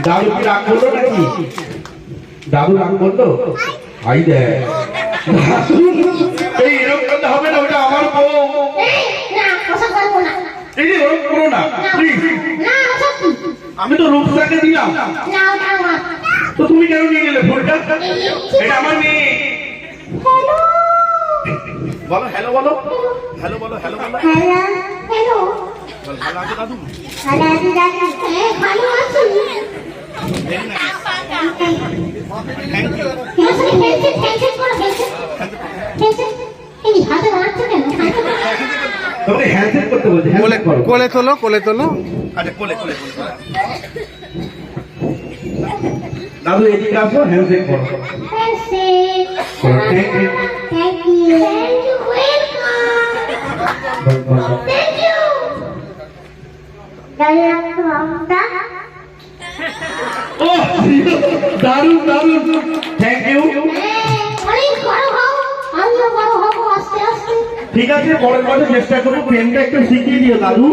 দাদু কি রাগ করলো নাকি? দাদু রাগ করলো? আই দে এই এরকম করতে হবে না, ওটা আমার বউ। এই যে ওরকম করো না প্লিজ। আমি তো রূপসাকে দিলাম, তো তুমি কেন নিয়ে গেলে ফোনটা? এটা আমার মেয়ে। বলো হ্যালো, বলো হ্যালো, বলো হ্যালো, বলো ভালো আছে দাদু? তোমাকে হ্যান্ডশেক করতে বলছে। কোলে তোলো, কোলে তোলো। আচ্ছা কোলে কোলে দাদু এদিকে আসো, হ্যান্ডশেক করো। দারুন দারুন, থ্যাংক ইউ। ঠিক আছে, পরের বছর চেষ্টা করবো। প্রেমটা একটু শিখিয়ে দিও দাদু,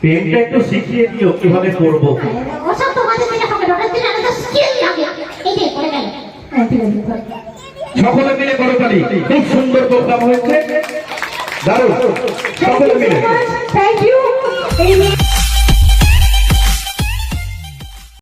প্রেমটা একটু শিখিয়ে দিও কিভাবে করবো। সকলে মিলে করো তালি। খুব সুন্দর প্রোগ্রাম হয়েছে, দারুন। সকলে মিলে থ্যাংক ইউ।